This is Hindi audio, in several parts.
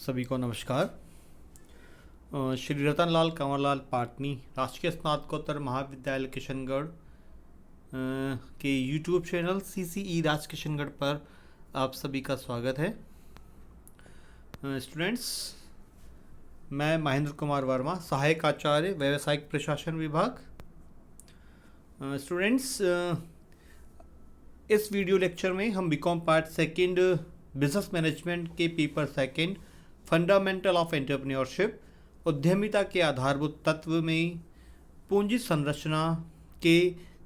सभी को नमस्कार। श्री रतनलाल कंवरलाल पाटनी राजकीय स्नातकोत्तर महाविद्यालय किशनगढ़ के यूट्यूब चैनल CCE राज किशनगढ़ पर आप सभी का स्वागत है। स्टूडेंट्स, मैं महेंद्र कुमार वर्मा, सहायक आचार्य व्यावसायिक प्रशासन विभाग। स्टूडेंट्स, इस वीडियो लेक्चर में हम BCom part second business management के paper second fundamental of entrepreneurship उद्यमिता के आधारभूत तत्व में पूंजी संरचना के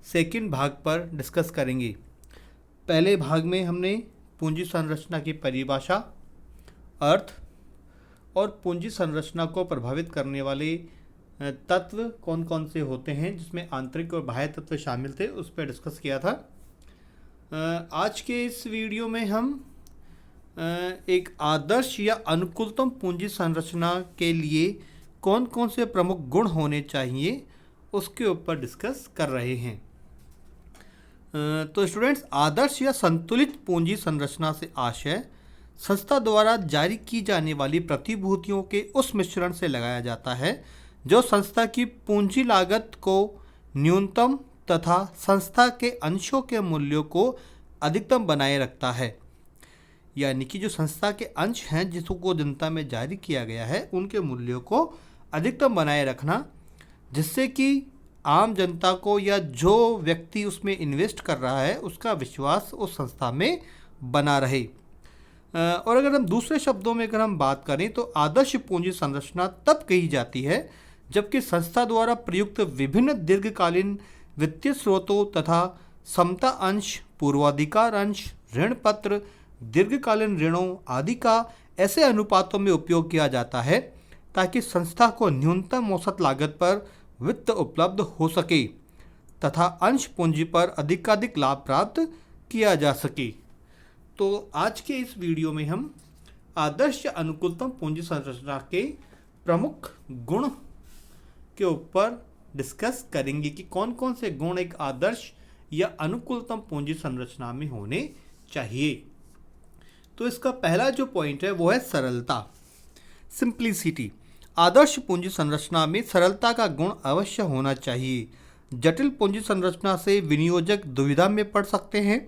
सेकंड भाग पर डिस्कस करेंगे। पहले भाग में हमने पूंजी संरचना की परिभाषा, अर्थ और पूंजी संरचना को प्रभावित करने वाले तत्व कौन कौन से होते हैं, जिसमें आंतरिक और बाह्य तत्व शामिल थे, उस पर डिस्कस किया था। आज के इस वीडियो में हम एक आदर्श या अनुकूलतम पूंजी संरचना के लिए कौन कौन से प्रमुख गुण होने चाहिए उसके ऊपर डिस्कस कर रहे हैं। तो स्टूडेंट्स, आदर्श या संतुलित पूंजी संरचना से आशय संस्था द्वारा जारी की जाने वाली प्रतिभूतियों के उस मिश्रण से लगाया जाता है जो संस्था की पूंजी लागत को न्यूनतम तथा संस्था के अंशों के मूल्यों को अधिकतम बनाए रखता है। यानी कि जो संस्था के अंश हैं जिसको जनता में जारी किया गया है, उनके मूल्यों को अधिकतम बनाए रखना, जिससे कि आम जनता को या जो व्यक्ति उसमें इन्वेस्ट कर रहा है उसका विश्वास उस संस्था में बना रहे। और अगर हम दूसरे शब्दों में अगर हम बात करें तो आदर्श पूंजी संरचना तब कही जाती है जबकि संस्था द्वारा प्रयुक्त विभिन्न दीर्घकालीन वित्तीय स्रोतों तथा समता अंश, पूर्वाधिकार अंश, ऋण पत्र, दीर्घकालीन ऋणों आदि का ऐसे अनुपातों में उपयोग किया जाता है ताकि संस्था को न्यूनतम औसत लागत पर वित्त उपलब्ध हो सके तथा अंश पूंजी पर अधिकाधिक लाभ प्राप्त किया जा सके। तो आज के इस वीडियो में हम आदर्श अनुकूलतम पूंजी संरचना के प्रमुख गुण के ऊपर डिस्कस करेंगे कि कौन कौन से गुण एक आदर्श या अनुकूलतम पूंजी संरचना में होने चाहिए। तो इसका पहला जो पॉइंट है वो है सरलता, सिंप्लिसिटी। आदर्श पूंजी संरचना में सरलता का गुण अवश्य होना चाहिए। जटिल पूंजी संरचना से विनियोजक दुविधा में पड़ सकते हैं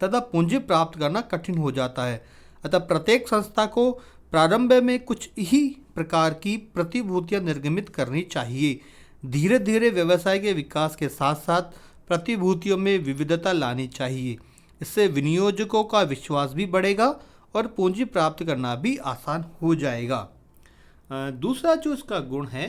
तथा पूंजी प्राप्त करना कठिन हो जाता है। अतः प्रत्येक संस्था को प्रारंभ में कुछ ही प्रकार की प्रतिभूतियां निर्गमित करनी चाहिए। धीरे धीरे व्यवसाय के विकास के साथ साथ प्रतिभूतियों में विविधता लानी चाहिए। इससे विनियोजकों का विश्वास भी बढ़ेगा और पूंजी प्राप्त करना भी आसान हो जाएगा। दूसरा जो इसका गुण है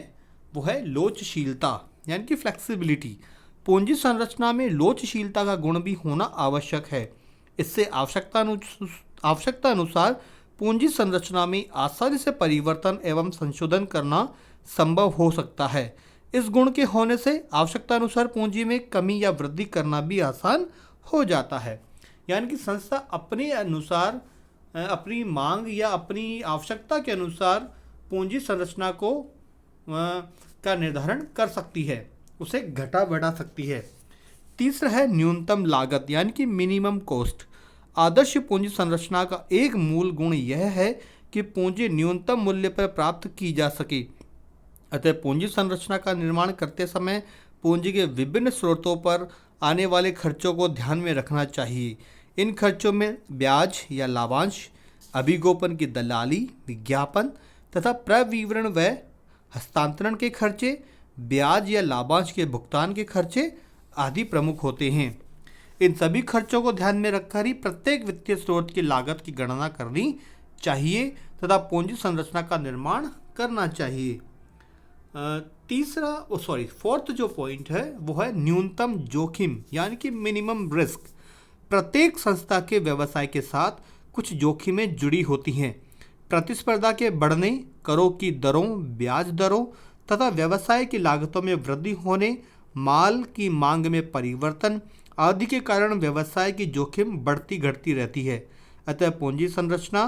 वो है लोचशीलता, यानी कि फ्लेक्सिबिलिटी। पूंजी संरचना में लोचशीलता का गुण भी होना आवश्यक है। इससे आवश्यकता अनुसार पूंजी संरचना में आसानी से परिवर्तन एवं संशोधन करना संभव हो सकता है। इस गुण के होने से आवश्यकता अनुसार पूंजी में कमी या वृद्धि करना भी आसान हो जाता है। यानी कि संस्था अपने अनुसार अपनी मांग या अपनी आवश्यकता के अनुसार पूंजी संरचना को का निर्धारण कर सकती है, उसे घटा बढ़ा सकती है। तीसरा है न्यूनतम लागत, यानी कि मिनिमम कॉस्ट। आदर्श पूंजी संरचना का एक मूल गुण यह है कि पूंजी न्यूनतम मूल्य पर प्राप्त की जा सके। अतः पूंजी संरचना का निर्माण करते समय पूंजी के विभिन्न स्रोतों पर आने वाले खर्चों को ध्यान में रखना चाहिए। इन खर्चों में ब्याज या लाभांश, अभिगोपन की दलाली, विज्ञापन तथा प्रविवरण व हस्तांतरण के खर्चे, ब्याज या लाभांश के भुगतान के खर्चे आदि प्रमुख होते हैं। इन सभी खर्चों को ध्यान में रखकर ही प्रत्येक वित्तीय स्रोत की लागत की गणना करनी चाहिए तथा पूंजी संरचना का निर्माण करना चाहिए। फोर्थ जो पॉइंट है वो है न्यूनतम जोखिम, यानी कि मिनिमम रिस्क। प्रत्येक संस्था के व्यवसाय के साथ कुछ जोखिमें जुड़ी होती हैं। प्रतिस्पर्धा के बढ़ने, करों की दरों, ब्याज दरों तथा व्यवसाय की लागतों में वृद्धि होने, माल की मांग में परिवर्तन आदि के कारण व्यवसाय की जोखिम बढ़ती घटती रहती है। अतः पूंजी संरचना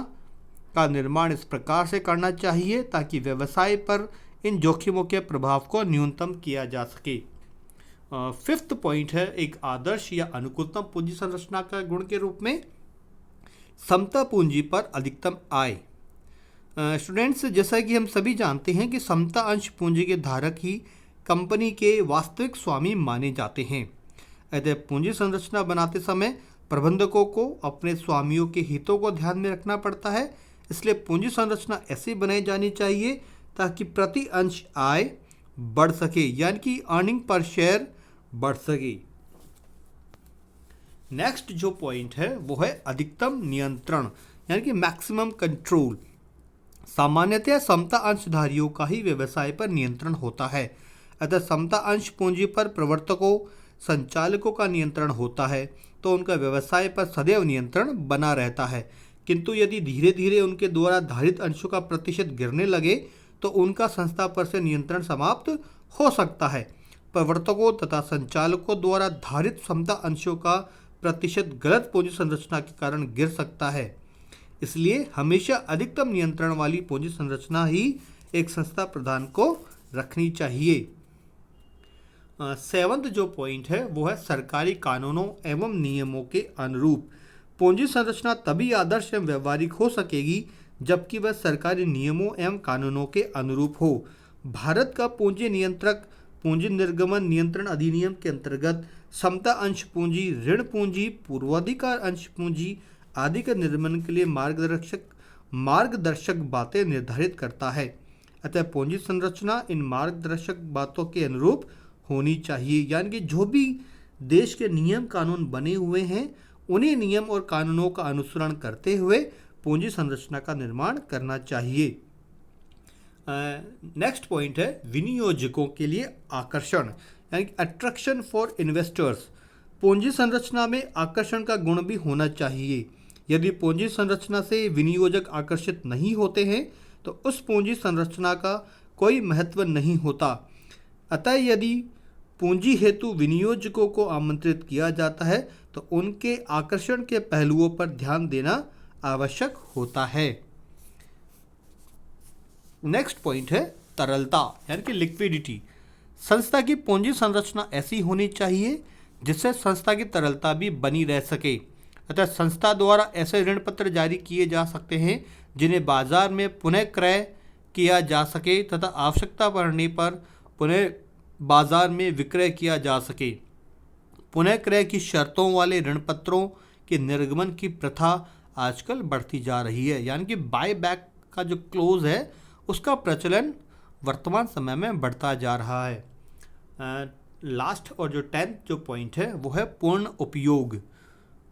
का निर्माण इस प्रकार से करना चाहिए ताकि व्यवसाय पर इन जोखिमों के प्रभाव को न्यूनतम किया जा सके। फिफ्थ पॉइंट है एक आदर्श या अनुकूलतम पूंजी संरचना का गुण के रूप में समता पूंजी पर अधिकतम आय। स्टूडेंट्स, जैसा कि हम सभी जानते हैं कि समता अंश पूंजी के धारक ही कंपनी के वास्तविक स्वामी माने जाते हैं। अतः पूंजी संरचना बनाते समय प्रबंधकों को अपने स्वामियों के हितों को ध्यान में रखना पड़ता है। इसलिए पूंजी संरचना ऐसी बनाई जानी चाहिए ताकि प्रति अंश आय बढ़ सके, यानी कि अर्निंग पर शेयर बढ़ सके। नेक्स्ट जो पॉइंट है वो है अधिकतम नियंत्रण, यानी कि मैक्सिमम कंट्रोल। सामान्यतः समता अंशधारियों का ही व्यवसाय पर नियंत्रण होता है। अतः समता अंश पूंजी पर प्रवर्तकों, संचालकों का नियंत्रण होता है तो उनका व्यवसाय पर सदैव नियंत्रण बना रहता है। किंतु यदि धीरे धीरे उनके द्वारा धारित अंशों का प्रतिशत गिरने लगे तो उनका संस्था पर से नियंत्रण समाप्त हो सकता है। प्रवर्तकों तथा संचालकों द्वारा धारित समता अंशों का प्रतिशत गलत पूंजी संरचना के कारण गिर सकता है। इसलिए हमेशा अधिकतम नियंत्रण वाली पूंजी संरचना ही एक संस्था प्रधान को रखनी चाहिए। सेवंथ जो पॉइंट है वो है सरकारी कानूनों एवं नियमों के अनुरूप। पूंजी संरचना तभी आदर्श एवं व्यवहारिक हो सकेगी जबकि वह सरकारी नियमों एवं कानूनों के अनुरूप हो। भारत का पूंजी नियंत्रक पूंजी निर्गमन नियंत्रण अधिनियम के अंतर्गत समता अंश पूंजी, ऋण पूंजी, पूर्वाधिकार अंश पूंजी आदि के निर्माण के लिए मार्गदर्शक बातें निर्धारित करता है। अतः पूंजी संरचना इन मार्गदर्शक बातों के अनुरूप होनी चाहिए, यानी कि जो भी देश के नियम कानून बने हुए हैं उन्हीं नियम और कानूनों का अनुसरण करते हुए पूंजी संरचना का निर्माण करना चाहिए। नेक्स्ट पॉइंट है विनियोजकों के लिए आकर्षण, यानी कि अट्रैक्शन फॉर इन्वेस्टर्स। पूंजी संरचना में आकर्षण का गुण भी होना चाहिए। यदि पूंजी संरचना से विनियोजक आकर्षित नहीं होते हैं तो उस पूंजी संरचना का कोई महत्व नहीं होता। अतः यदि पूंजी हेतु विनियोजकों को आमंत्रित किया जाता है तो उनके आकर्षण के पहलुओं पर ध्यान देना आवश्यक होता है। नेक्स्ट पॉइंट है तरलता, यानी कि लिक्विडिटी। संस्था की पूंजी संरचना ऐसी होनी चाहिए जिससे संस्था की तरलता भी बनी रह सके। अतः संस्था द्वारा ऐसे ऋण पत्र जारी किए जा सकते हैं जिन्हें बाजार में पुनः क्रय किया जा सके तथा आवश्यकता पड़ने पर पुनः बाजार में विक्रय किया जा सके। पुनः क्रय की शर्तों वाले ऋण पत्रों के निर्गमन की प्रथा आजकल बढ़ती जा रही है, यानी कि बाय बैक का जो क्लोज है उसका प्रचलन वर्तमान समय में बढ़ता जा रहा है। लास्ट और जो 10th जो पॉइंट है वो है पूर्ण उपयोग।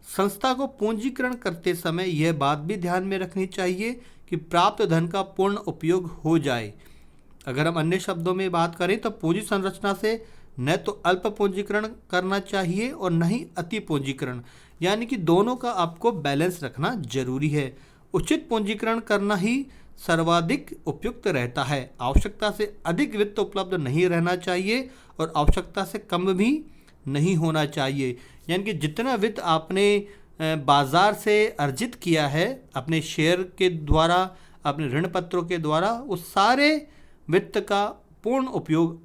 संस्था को पूंजीकरण करते समय यह बात भी ध्यान में रखनी चाहिए कि प्राप्त धन का पूर्ण उपयोग हो जाए। अगर हम अन्य शब्दों में बात करें तो पूंजी संरचना से न तो अल्प पूंजीकरण करना चाहिए और न ही अति पूंजीकरण, यानी कि दोनों का आपको बैलेंस रखना जरूरी है। उचित पूंजीकरण करना ही सर्वाधिक उपयुक्त रहता है। आवश्यकता से अधिक वित्त उपलब्ध नहीं रहना चाहिए और आवश्यकता से कम भी नहीं होना चाहिए, यानी कि जितना वित्त आपने बाजार से अर्जित किया है अपने शेयर के द्वारा, अपने ऋण पत्रों के द्वारा, उस सारे वित्त का पूर्ण उपयोग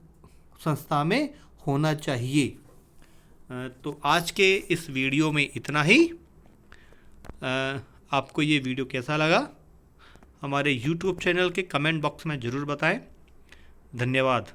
संस्था में होना चाहिए। तो आज के इस वीडियो में इतना ही। आपको ये वीडियो कैसा लगा हमारे YouTube चैनल के कमेंट बॉक्स में ज़रूर बताएं। धन्यवाद।